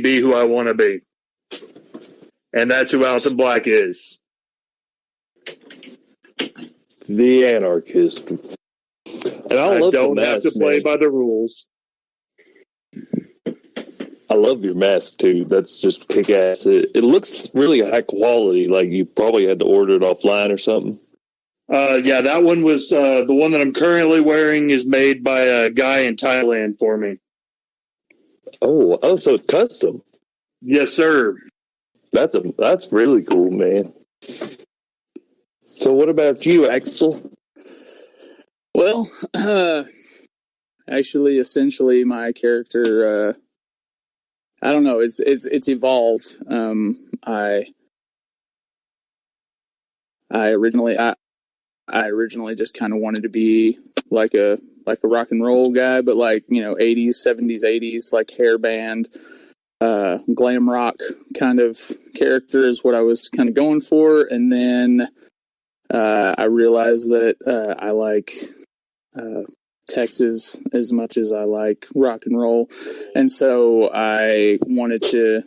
be who I want to be. And that's who Alton Black is. The anarchist. And I don't have to play by the rules. I love your mask, too. That's just kick-ass. It looks really high quality, like you probably had to order it offline or something. Yeah, that one was the one that I'm currently wearing is made by a guy in Thailand for me. Oh, so it's custom. Yes, sir. That's really cool, man. So what about you, Axel? Well, actually, essentially, my character, I don't know, it's evolved. I originally just kind of wanted to be like a rock and roll guy, but 80s, 70s, 80s, like hair band, glam rock kind of character is what I was kind of going for. And then I realized that I like Texas as much as I like rock and roll. And so I wanted to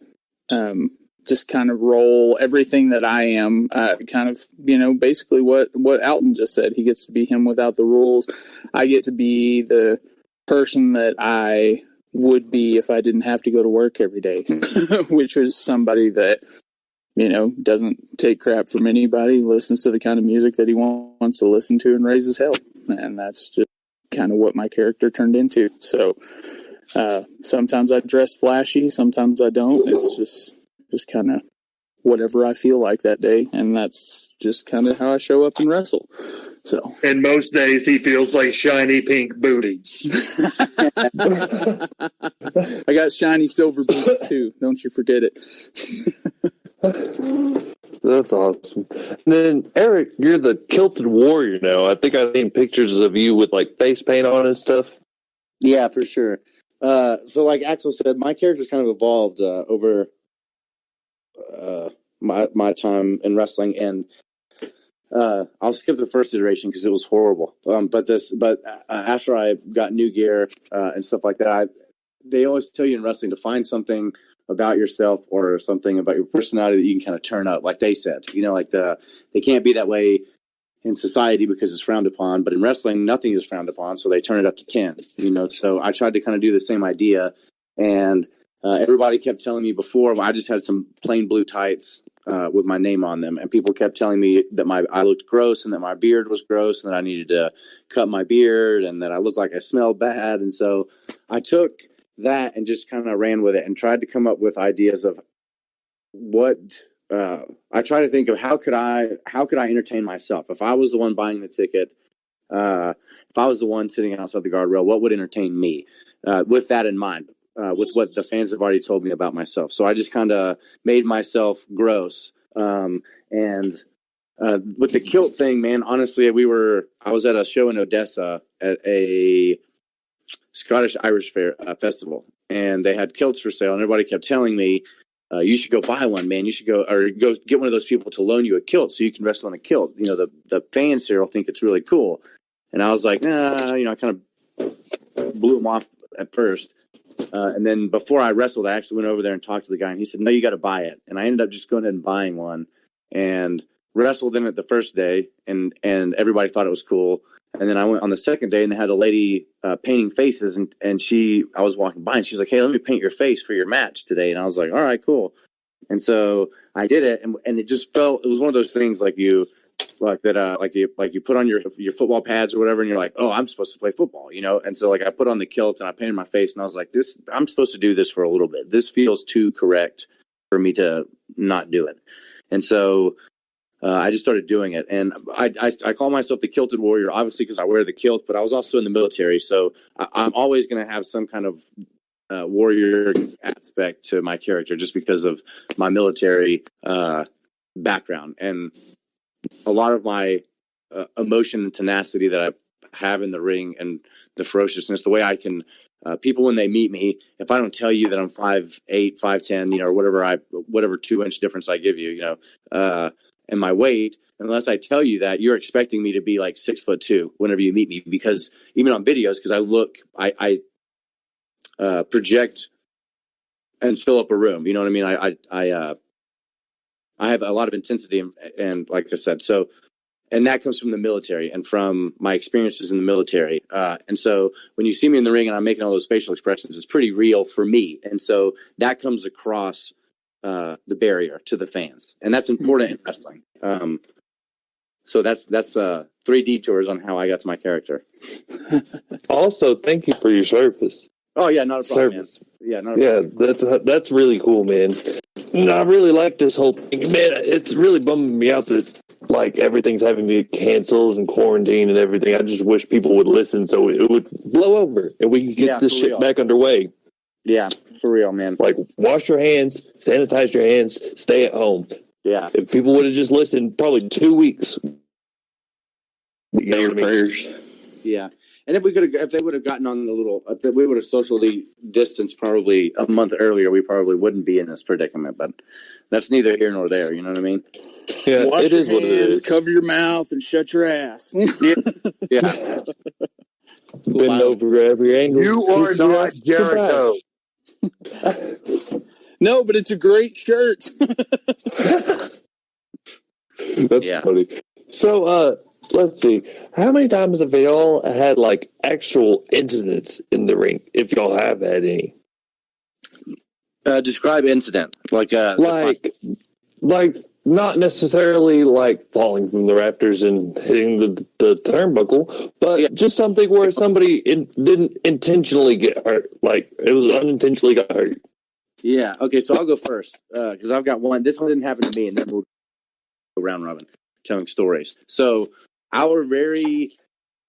just kind of roll everything that I am, kind of, basically what Alton just said. He gets to be him without the rules. I get to be the person that I would be if I didn't have to go to work every day, which was somebody that, doesn't take crap from anybody, listens to the kind of music that he wants to listen to, and raises hell. And that's just kind of what my character turned into. So sometimes I dress flashy, sometimes I don't. It's just kind of whatever I feel like that day, and that's just kind of how I show up and wrestle. So, and most days he feels like shiny pink booties. I got shiny silver boots too. Don't you forget it. That's awesome. And then Erik, you're the kilted warrior now. I think I've seen pictures of you with face paint on and stuff. Yeah, for sure. So like Axel said, my character's kind of evolved over my time in wrestling, and I'll skip the first iteration because it was horrible. But after I got new gear and stuff like that, they always tell you in wrestling to find something about yourself or something about your personality that you can kind of turn up, like they said. They can't be that way in society because it's frowned upon, but in wrestling, nothing is frowned upon, so they turn it up to 10. So I tried to kind of do the same idea, and everybody kept telling me before, I just had some plain blue tights with my name on them, and people kept telling me that I looked gross and that my beard was gross and that I needed to cut my beard and that I looked like I smelled bad. And so I took that and just kind of ran with it and tried to come up with ideas of what I try to think of how could I entertain myself if I was the one buying the ticket, if I was the one sitting outside the guardrail, what would entertain me, with that in mind, with what the fans have already told me about myself. So I just kind of made myself gross, and with the kilt thing, man, honestly, I was at a show in Odessa at a Scottish Irish fair festival, and they had kilts for sale, and everybody kept telling me, you should go buy one, man. You should go get one of those people to loan you a kilt so you can wrestle in a kilt. The fans here will think it's really cool. And I was like, nah, I kind of blew them off at first. And then before I wrestled, I actually went over there and talked to the guy, and he said, no, you got to buy it. And I ended up just going ahead and buying one and wrestled in it the first day, and everybody thought it was cool. And then I went on the second day, and they had a lady painting faces, and I was walking by, and she's like, hey, let me paint your face for your match today. And I was like, all right, cool. And so I did it, and it just it was one of those things like you put on your football pads or whatever, and you're like, oh, I'm supposed to play football, And so I put on the kilt and I painted my face, and I was like, I'm supposed to do this for a little bit. This feels too correct for me to not do it. And so I just started doing it, and I call myself the kilted warrior, obviously because I wear the kilt, but I was also in the military, so I'm always going to have some kind of warrior aspect to my character just because of my military background and a lot of my emotion and tenacity that I have in the ring and the ferociousness, the way I can people when they meet me, if I don't tell you that I'm 5'8", 5'10", or whatever 2-inch difference I give you, and my weight, unless I tell you that, you're expecting me to be like 6'2" whenever you meet me, because even on videos, because I project and fill up a room. You know what I mean? I have a lot of intensity and like I said, so, and that comes from the military and from my experiences in the military. And so when you see me in the ring and I'm making all those facial expressions, it's pretty real for me. And so that comes across the barrier to the fans, and that's important in wrestling. So that's 3 detours on how I got to my character. Also, thank you for your service. Oh yeah, not a problem. Service. Man. Yeah, not a problem. That's really cool, man. And I really like this whole thing, man. It's really bumming me out that like everything's having to get canceled and quarantined and everything. I just wish people would listen so it would blow over and we could get this shit back underway. Yeah, for real, man. Like, wash your hands, sanitize your hands, stay at home. Yeah. If people would have just listened, probably 2 weeks. Your prayers. Yeah. And if they would have gotten on the little, if we would have socially distanced probably a month earlier, we probably wouldn't be in this predicament. But that's neither here nor there. You know what I mean? Yeah, Wash it your is what it hands, is. cover your mouth, and shut your ass. Yeah. Bend over, grab your ankle. You are not Jericho. No, but it's a great shirt. That's funny. So, let's see. How many times have y'all had like actual incidents in the ring? If y'all have had any, Describe incident like not necessarily like falling from the rafters and hitting the turnbuckle, but just something where somebody didn't intentionally get hurt. Like it was unintentionally got hurt. Yeah. Okay. So I'll go first because I've got one. This one didn't happen to me, and then we'll go round robin telling stories. So our very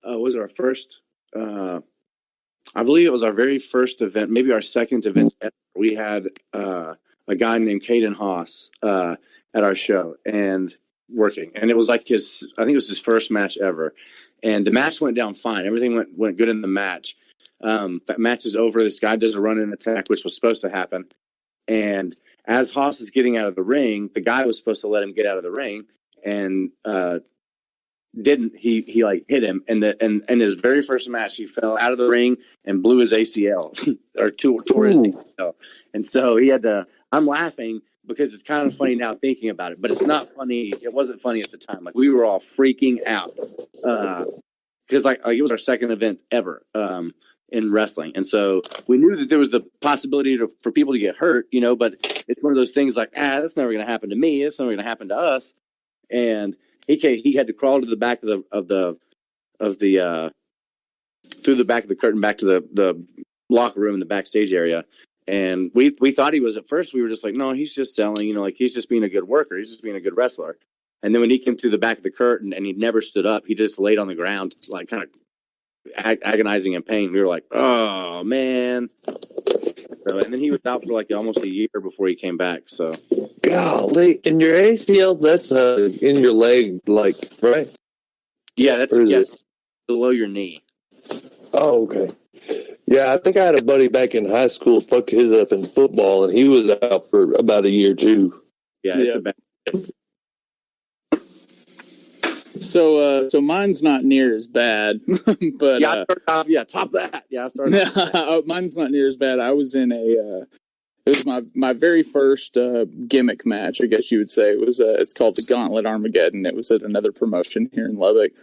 was our first. I believe it was our very first event, maybe our second event ever. We had a guy named Caden Haas at our show and working, and it was like I think it was his first match ever, and the match went down fine. Everything went good in the match. That match is over. This guy does a run-in attack, which was supposed to happen, and as Haas is getting out of the ring, the guy was supposed to let him get out of the ring, and didn't. He like hit him, and in his very first match, he fell out of the ring and blew his ACL or tore his ACL, and so he had to. I'm laughing because it's kind of funny now thinking about it, but it's not funny. It wasn't funny at the time. Like we were all freaking out because like it was our second event ever in wrestling, and so we knew that there was the possibility for people to get hurt, you know. But it's one of those things like that's never going to happen to me. It's never going to happen to us, and. He had to crawl to the back of the through the back of the curtain back to the locker room in the backstage area, and we thought he was at first. We were just like, no, he's just selling, you know, like he's just being a good worker, he's just being a good wrestler. And then when he came through the back of the curtain and he never stood up, he just laid on the ground, like kind of agonizing in pain. We were like, oh man. So, and then he was out for like almost a year before he came back. So, golly, in your ACL, that's in your leg, like right? Yeah, that's below your knee. Oh, okay. Yeah, I think I had a buddy back in high school fuck his up in football, and he was out for about a year too. Yeah, it's a bad. So mine's not near as bad, but top that. Yeah, I started. Mine's not near as bad. I was in it was my very first gimmick match, I guess you would say. It was it's called the Gauntlet Armageddon. It was at another promotion here in Lubbock,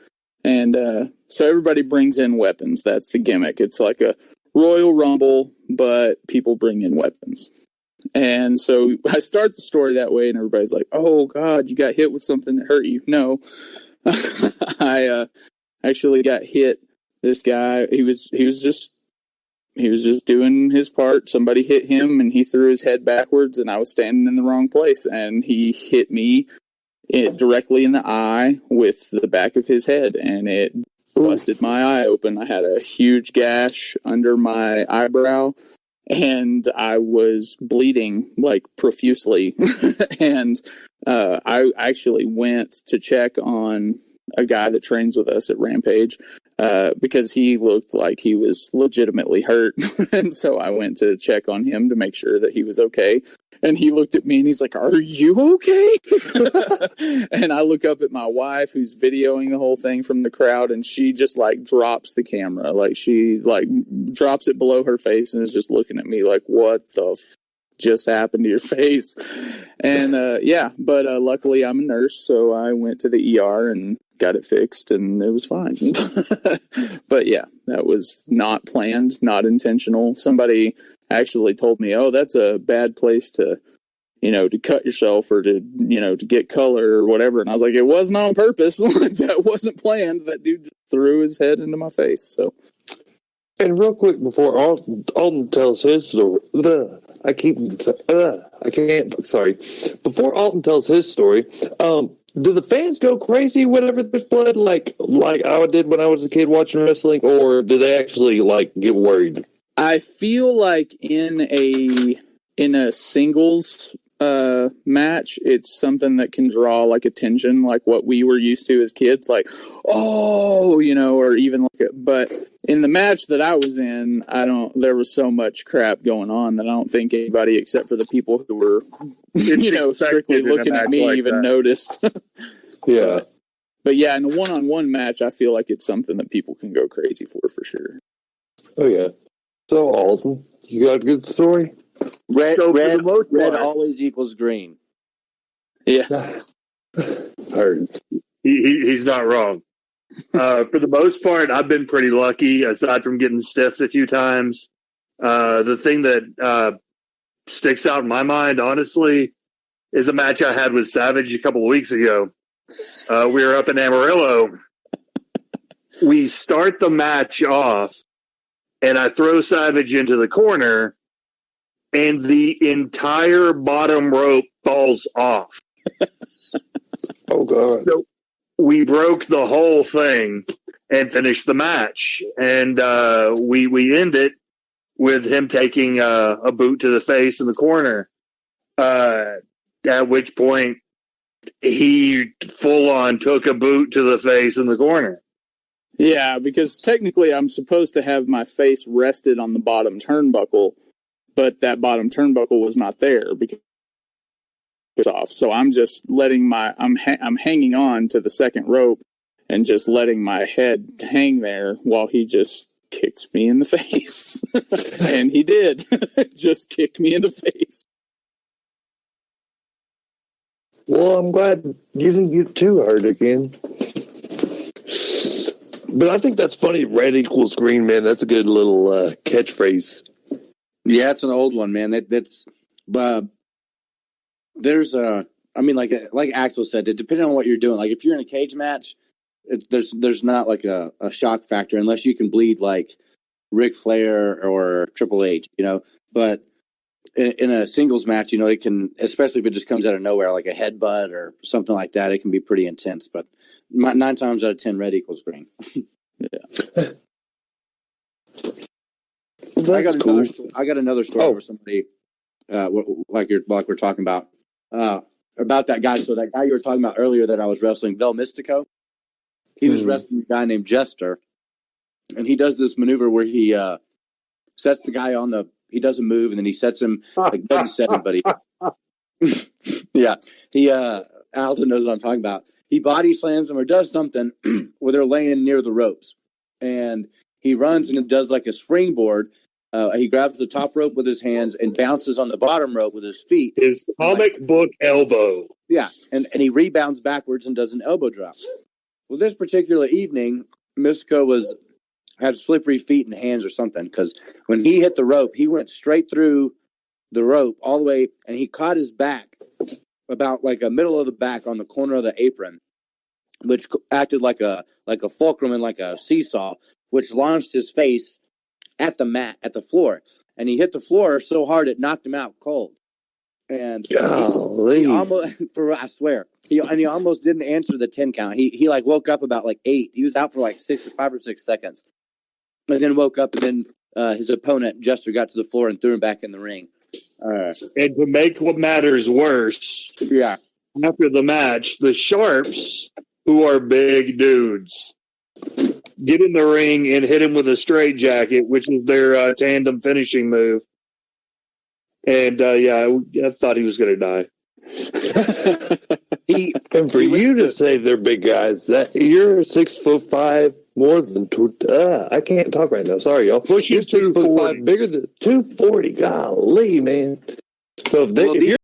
and so everybody brings in weapons. That's the gimmick. It's like a Royal Rumble, but people bring in weapons. And so I start the story that way, and everybody's like, "Oh God, you got hit with something that hurt you." No. I actually got hit. This guy, he was just doing his part. Somebody hit him, and he threw his head backwards, and I was standing in the wrong place, and he hit me directly in the eye with the back of his head, and it busted my eye open. I had a huge gash under my eyebrow, and I was bleeding like profusely. And I actually went to check on a guy that trains with us at Rampage because he looked like he was legitimately hurt. And so I went to check on him to make sure that he was okay. And he looked at me and he's like, "Are you okay?" And I look up at my wife, who's videoing the whole thing from the crowd, and she just like drops the camera. Like she like drops it below her face and is just looking at me like, what the just happened to your face? And but luckily I'm a nurse, so I went to the ER and got it fixed, and it was fine. But yeah, that was not planned, not intentional. Somebody actually told me, "Oh, that's a bad place to cut yourself or to get color or whatever." And I was like, it wasn't on purpose. That wasn't planned. That dude just threw his head into my face. So. And real quick before Alton tells his story, I can't. Sorry. Before Alton tells his story, do the fans go crazy whenever there's blood, like I did when I was a kid watching wrestling, or do they actually get worried? I feel like in a singles match, it's something that can draw attention, like what we were used to as kids, or even but in the match that I was in, there was so much crap going on that I don't think anybody except for the people who were strictly looking at me even noticed. Yeah. But yeah, in a one-on-one match, I feel like it's something that people can go crazy for sure. Oh yeah. So Alton, you got a good story? Red always equals green. Yeah. Heard. He's not wrong. For the most part, I've been pretty lucky, aside from getting stiffed a few times. The thing that sticks out in my mind, honestly, is a match I had with Savage a couple of weeks ago. We were up in Amarillo. We start the match off, and I throw Savage into the corner, and the entire bottom rope falls off. Oh, God. So we broke the whole thing and finished the match. And we end it with him taking a boot to the face in the corner. At which point, he full-on took a boot to the face in the corner. Yeah, because technically I'm supposed to have my face rested on the bottom turnbuckle, but that bottom turnbuckle was not there because it's off. So I'm just letting I'm hanging on to the second rope and just letting my head hang there while he just kicks me in the face. And he did. Just kick me in the face. Well, I'm glad you didn't get too hurt again. But I think that's funny. Red equals green, man. That's a good little catchphrase. Yeah, it's an old one, man. There's like Axel said, depending on what you're doing. Like if you're in a cage match, there's not a shock factor unless you can bleed like Ric Flair or Triple H, But in a singles match, it can, especially if it just comes out of nowhere, like a headbutt or something like that, it can be pretty intense. But 9 times out of 10, red equals green. Yeah. I got another story where somebody, like we're talking about that guy. So that guy you were talking about earlier that I was wrestling, Vel Mystico, he was wrestling a guy named Jester, and he does this maneuver where he sets the guy on he does a move, and then he sets him, doesn't set him, but he Alton knows what I'm talking about. He body slams him or does something where they're laying near the ropes, and he runs and does like a springboard. He grabs the top rope with his hands and bounces on the bottom rope with his feet. His comic book elbow. Yeah, and he rebounds backwards and does an elbow drop. Well, this particular evening, Mystico had slippery feet and hands or something, because when he hit the rope, he went straight through the rope all the way, and he caught his back about like a middle of the back on the corner of the apron, which acted like a fulcrum and like a seesaw, which launched his face at the mat, at the floor. And he hit the floor so hard it knocked him out cold. And he almost, I swear, he almost didn't answer the 10 count. He woke up about 8. He was out for 5 or 6 seconds. And then woke up, and then his opponent, Jester, got to the floor and threw him back in the ring. And to make what matters worse, after the match, the Sharps, who are big dudes, get in the ring and hit him with a straitjacket, which is their tandem finishing move. And I thought he was going to die. And for you to say they're big guys, that you're 6'5", more than 2. I can't talk right now. Sorry, y'all. You're 6'5", bigger than 240. Golly, man. So if, they, Well, if you're